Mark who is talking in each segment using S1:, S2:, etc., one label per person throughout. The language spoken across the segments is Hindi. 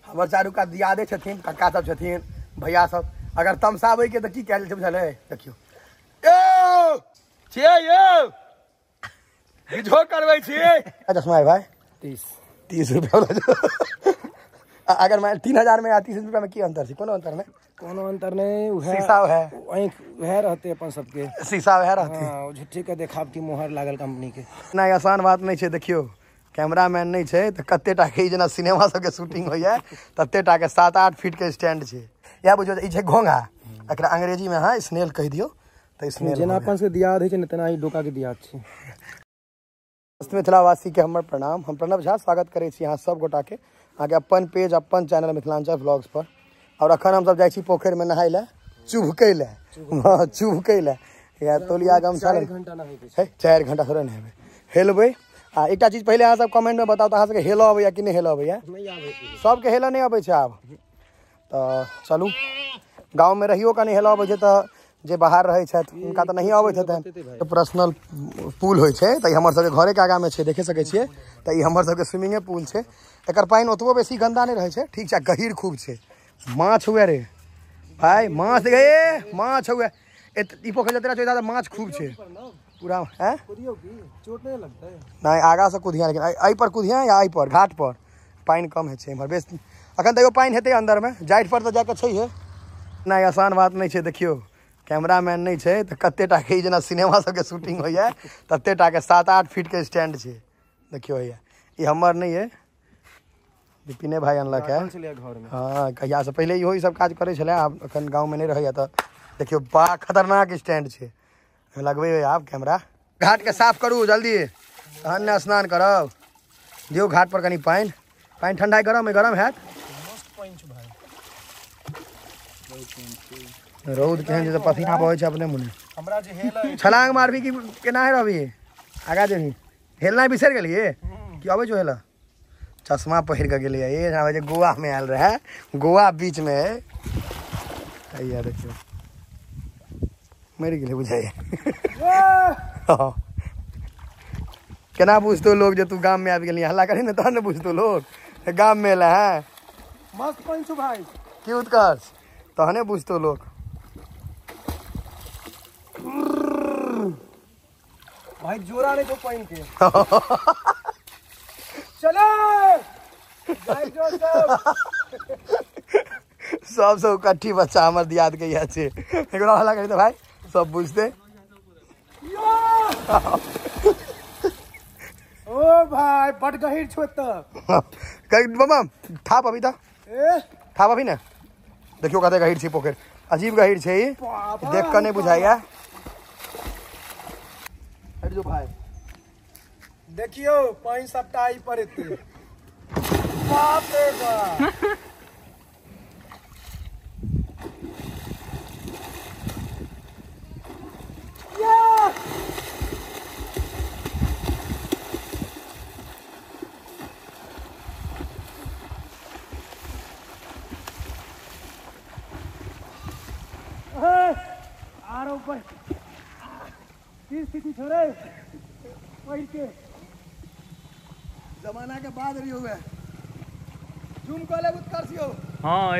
S1: हमार चारू का दियादे छथिन, कक्का सब छथिन, भैया सब। अगर तमसाबै के त की कैल बुझल है, देखियो यो छियै यो बिझो करबै छियै। अच्छा सुनाई भाई 30 रुपया वाला अगर मैं 3000 में या 30 रुपया में की अंतर छै? कोनो अंतर नहीं,
S2: कोनो अंतर नहीं।
S1: शीशा है,
S2: वह रहते अपन सबके
S1: शीशा वह रहते।
S2: हाँ, झुट्ठी के देखावटी मोहर लागल कंपनी के।
S1: नहीं आसान बात नहीं है। देखियो कैमरामैन नहीं है तो कते टा के जना सिनेमा सबके शूटिंग होइए तते टा के 7-8 फीट के स्टैंड है। या बुझो ई छै घोंघा, एकरा अंग्रेजी में हाँ स्नेल कह दियो। तो स्नेल
S2: जेना अपन से दियाद है तना ही डोका के दियाद छै।
S1: मिथिलावासी के हमर प्रणाम। हम प्रणव झा स्वागत करे छी यहाँ सब गोटा के आगे अपन पेज अपन चैनल मिथिलांचल व्लॉग्स पर। और अखन हम सब जाय छी पोखर में नहाय ले, चुभकै ले, चुभकै ले या तोलिया गमछा
S2: 4 घंटा नहाय
S1: छै। 4 घंटा थोड़े नहेबै, हेलबै। आ एकटा चीज पहले अहाँ सब कमेंट में बताओ तो अहाँ सबके हेलऽ अबैया कि नहीं हेलऽ अबैया? सबके हेलऽ नहीं अबै छै आब। तो चलू गाँव में रहियो का नहीं हेलऽ अबै छै तो जे बाहर रहे छथि उनका तो नहीं अबैत हेतैन। तो पर्सनल पूल होइ छै तो हमर सबके घरे के आगा में छै, देखे सकै छियै। तो ई हमर सबके स्विमिंगे पूल छै। एकर पानि ओतबो बेसी गंदा नहीं रहे छै, ठीक छै, गहीर खूब छै। माछ हुए रे भाई, माछ गे माछ हुए। ई पोखर जतरा छै माछ खूब छै पूरा है।
S2: चोट नहीं लगता है?
S1: नहीं आगा से कुदिया, लेकिन आई पर कुदिया या आई पर घाट पर पानी कम है इमहर बेसी। अखन तक पानी हेतै अंदर में, जाइट पर तो जाके छै। नहीं आसान बात नहीं है। देखियो कैमरामैन नहीं है तो कते टा के जना सिनेमा सबके शूटिंग होइए तते टा के 7-8 फीट के स्टैंड है। देखियो भैया ये हमर नहीं है, विपिने भाई अनलक है। हाँ कहिया से पहले इहो सब काज करे छले, आब अखन गाँव में नहीं रहिए। तो देखियो बड़ा खतरनाक स्टैंड है, लगबे आप कैमरा। घाट के साफ करू जल्दी, तहन ने स्नान करब। दियो घाट पर कनी पानी, पानी ठंडा गरम है। रौद केहन जे पसीना बहै छै अपने मुने।
S2: हमरा जे हेल
S1: छलांग मारबी कि केना है रहबी आगा जेबी? हेलना बिसर गेलिए कि अबै छौ हेल? चश्मा पहिर के गेलिए ये ना जे गोवा में आयल रहे, गोवा बीच में हैया देखियो मर गेले बुझाइए। केना बुझतो लोग जे तू गाम में आबि गेली? हल्ला करी ने तहन ने बुझतो लोग गाम में एला है।
S2: मस्त पानी छौ भाई,
S1: की उत्कर्ष तहने बुझतो लोग।
S2: भाई जोरा नहीं तो पानी के। चलो
S1: सब कट्ठी बच्चा हमर दियाद के यहाँ छे। एकरा हल्ला करी तो भाई सब बुझते।
S2: ओ भाई बड़ गहीर छो त
S1: बम थाप अभी था, थाप अभी ना। देखियो कते गहीर छै पोखर, अजीब गहीर छै ई, देख के नहीं बुझाइया। हट जो भाई,
S2: देखियो पानी सबटा आई पर एते। बाप रे बाप आरो पर स्थिति छोड़े पैर के
S1: जमाना के बाद रही हुए जूम कर ले उत्कर्षियो।
S3: हाँ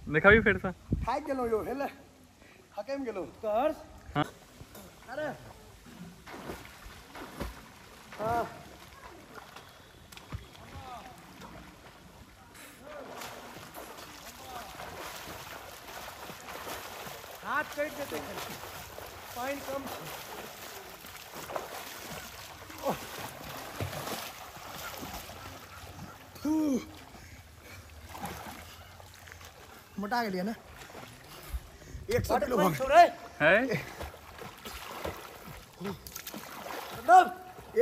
S3: देखा भी फिर से
S1: थाक गेलो यो हेले हकेम गेलो
S2: कर।
S3: हाँ
S1: अरे हाँ
S2: हाथ कट देते पानी कम
S1: मोटा गेलिए ना। 100 किलो
S2: पानी छोड़ रे
S3: है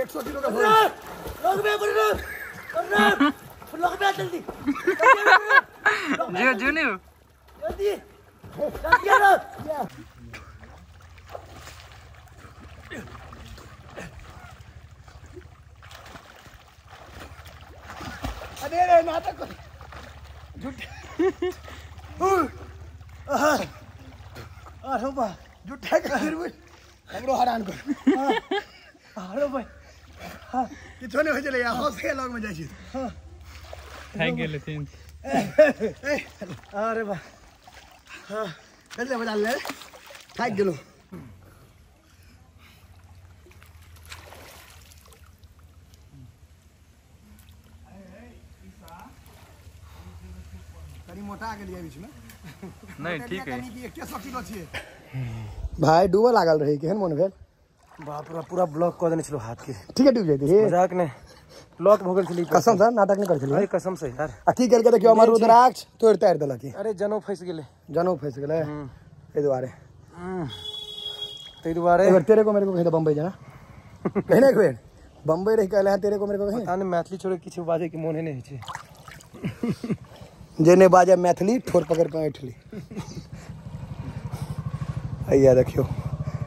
S1: 100 किलो का
S2: लोग में जल्दी
S3: जो जुनू
S2: जल्दी जल्दी ना
S1: अरे नाटक झूठ अरे बा झूठा का फिर भी हमरो हैरान कर
S2: अरे भाई
S1: किछो नहीं हो चले यहाँ हौस के लग में जाइ छी
S3: थैंक यू लेकिन
S2: अरे बा
S1: कैसे बजा ले थाक गेलो कनी मोटा गेलिए बीच में
S3: नहीं ठीक है
S1: भाई डूबे लागल रही केहन मन भेल
S2: बाप रे पूरा ब्लॉक कर देने छलो हाथ के
S1: ठीक है डूब जाती
S2: मजाक ने ब्लॉक भ गेल छली
S1: कसम से नाटक नहीं कर छली
S2: अरे कसम से यार
S1: आ की करके देखियो हमर रुद्राक्ष तोड़ तार देलक
S2: अरे जनौ फंस गेले
S1: जनऊ फंस गेले ए दुआरे
S2: तै दुआरे
S1: एक बार तेरे को मेरे को कहीं तो बम्बई जाना कहने एक बेर बम्बई रह के आले तेरे को मेरे को कहीं
S2: ताने मैथिली छोड़े किछु बाजे के मोने नहीं छै
S1: जेने बाजे मैथिली ठोर पकड़ के ऐठली अइया देखियो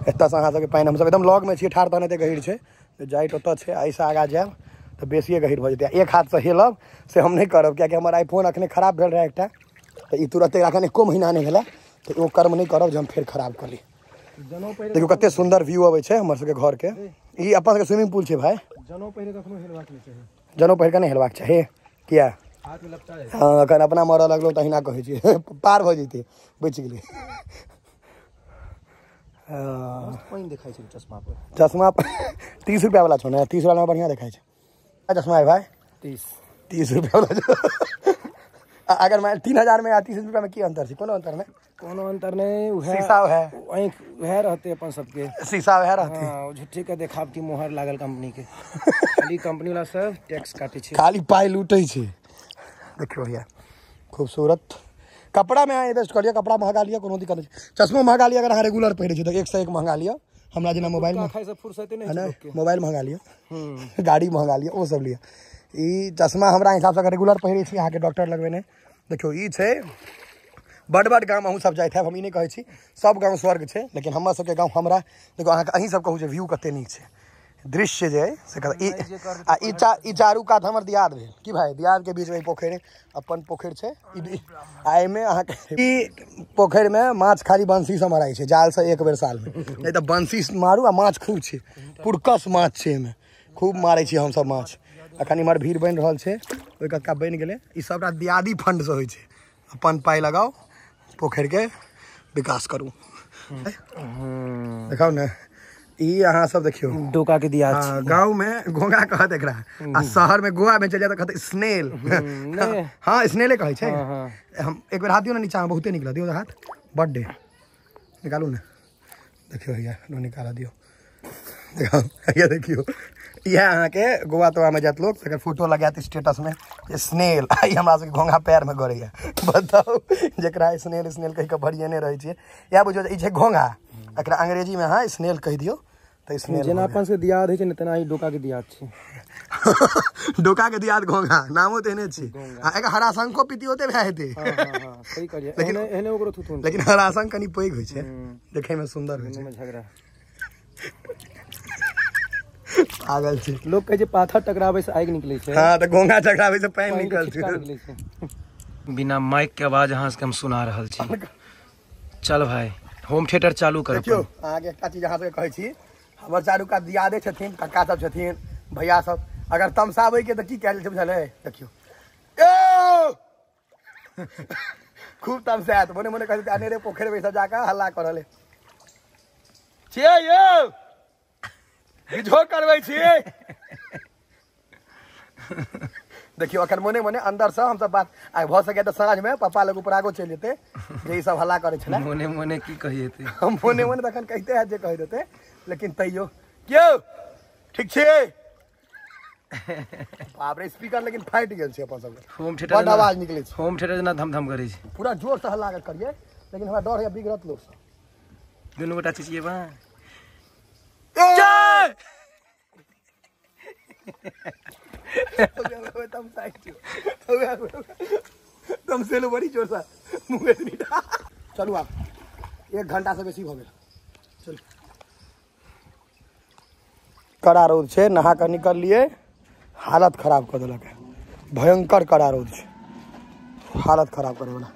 S1: एतऽ से अहाँ सबके पानि हमसब एकदम लग में छियै ठाढ़ तहने एते गहीर छै जाइत ओतऽ छै एहिसँ आगाँ जायब तऽ बेसिए गहीर भऽ जेतै एक हाथसँ हेलब से हम नहि करब कियाकि हमर आईफोन एखने खराब भेल रहै एकटा तऽ ई तुरंते एखन एको महीना नहि भेलै तऽ ओ कर्म नहि करब जे हम फेर खराब कऽ ली
S2: जनौ पहिरे
S1: देखियो कते सुन्दर व्यू अबै छै हमर सबके घरके ई अपन सबके स्विमिंग पूल छै भाई
S2: जनौ पहिरे कखनो हेलबाक नहि चाही
S1: जनऊ पहिर कऽ नहि हेलबाक चाही किया
S2: हाथ में लपटा है
S1: हाँ अखन अपना मरऽ लगलो तहिना कहै छियै पार भऽ जैतै बचि गेलै
S2: पानी दिखाई छै चश्मा पर
S1: चश्मा 30 रुपया वाला छौ ने 30 वाला में बढ़िया दिखाई छै चश्मा है भाई 30 रुपया वाला अगर मैं 3000 में या 30 रुपया में की अंतर छै कोनो अंतर नहीं
S2: कोनो अंतर नहीं उहे
S1: शीशा है
S2: आँख वह रहते अपन सबके
S1: शीशा है रहते
S2: हाँ झूठे के देखावटी मोहर लागल कंपनी के खाली कंपनी वाला सब टैक्स काटे छै
S1: खाली पाई लूटै छै देखियो भैया खूबसूरत कपड़ा में अहाँ इन्वेस्ट करिए कपड़ा महंगा लिया कोनो दिक्कत नहीं चश्मा महंगा लिया अगर अहाँ रेगुलर पहिरे छी तो 1 से 1 महंगा लिया हमरा जेना मोबाइल में
S2: खाई से फुर्सते नहीं
S1: है ना
S2: छै लोग के
S1: मोबाइल महंगा लिया गाड़ी महंगा लिया वो सब लिया ई चश्मा हमरा हिसाब से अगर रेगुलर पहिरे छी अहाँ के डॉक्टर लगवेने देखियो ई छै बड़ गाँव अहूँ सब जाइत हैब हम ई नहीं कहै छी सब गाँव स्वर्ग छै लेकिन हमर सबके गाँव हमरा देखो अहाँ अहीं सब कहू जे व्यू कते नीक छै दृश्य जे है से ई चारू कात हमर दियाद भेल की भाई दियाद के बीच में पोखरि अपन पोखरि छै आई में अहाँ के ई पोखरि में माछ खाली बंसी से मराई छै जाल से एक बेर साल में नहीं तो बंसी मारू आ माछ खूब छै पुरकस माछ छै एमे खूब मारै छी हम सब माछ अखन इमहर भीड़ बनि रहल छै ओइ कक्का बनि गेलै ई सबटा दियादी फंड से होइ छै अपन पाई लगाओ पोखरि के विकास करू देखाओ ने ई अहाँ सब देखियो
S2: डोका के दिया
S1: हाँ, गाँव में घोंगा कहत एकरा आ शहर में गोवा में चल जाए तो कहते स्नेल हाँ स्नेले कहै छै हम एक बेर हाथ दियो ना नीचा में बहुते निकला दियो हाथ बर्थडे निकालू ना देखियो भैया निकाला दियो देखो भैया देखियो यह अहाँ के गोवा तोवा में जात लोग अगर फोटो लगात स्टेटस में ये स्नेल आई हमरा सबके घोंगा पैर में गड़ैया बताओ जकरा स्नेल स्नेल कहि के भरियने रहै छै या बुझियो ई छै घोंगा एकरा अंग्रेजी में अहाँ स्नेल कहि दियो तो स्नेल
S2: जेना अपन से दियाद है छै न तेना ई डोका के दियाद छै
S1: डोका के दियाद घोंगा नामो तेने छै आ एक हराशंको पीती होते भए हेते
S2: हां सही कहलिए एने ओकरो थुथुन
S1: लेकिन हराशंक कनी पैघ होइ छै देखे में सुंदर होइ छै
S2: झगड़ा
S1: पागल छै
S2: लोग कहे छै पाथर टकरावे से आगि निकले छै
S1: हां त घोंगा टकरावे से पानी निकल छै
S2: बिना माइक के आवाज अहाँ से हम सुना रहल छी चल भाई होम थिएटर चालू कर
S1: देखियो अहाँ के एकटा चीज अहाँ सबके कहै छी हमर चारू का दियादे छथिन कक्का सब छथिन भैया सब अगर तमसाबै के त की कैल छै बुझल है देखियो खूब तमसात मने मने कहै अनेरे पोखरि में सब जाके हल्ला करले छियै यौ बिझो करबै छियै देखियो अखन मने मने अंदर से हम सब बात आ भ सके त साँझ में पापा लग ऊपर आगो चलि जेते जे ई सब हल्ला करे छले
S2: मोने मोने की कहिए थे
S1: हम मोने मोने तखन कहते हैं जे कह देते लेकिन तैयो क्यों ठीक छे बाप रे स्पीकर लेकिन फाइट गेल छै अपन सब
S2: होम थिएटर
S1: बड़ आवाज निकले छै
S2: होम थिएटर जना धम धम करे छै
S1: पूरा जोर से हल्ला करिए लेकिन हमरा डर है बिगड़त लोग सब
S2: दोनों गोटा चिचिए बा
S1: तुम से लो बड़ी जोर सा मुंह चलू आप 1 घंटा से बेसी भ गेल चल कड़ा रौद छे नहा कर निकल लिए हालत खराब कर देलक भयंकर कड़ा रौद छे हालत खराब करे वाला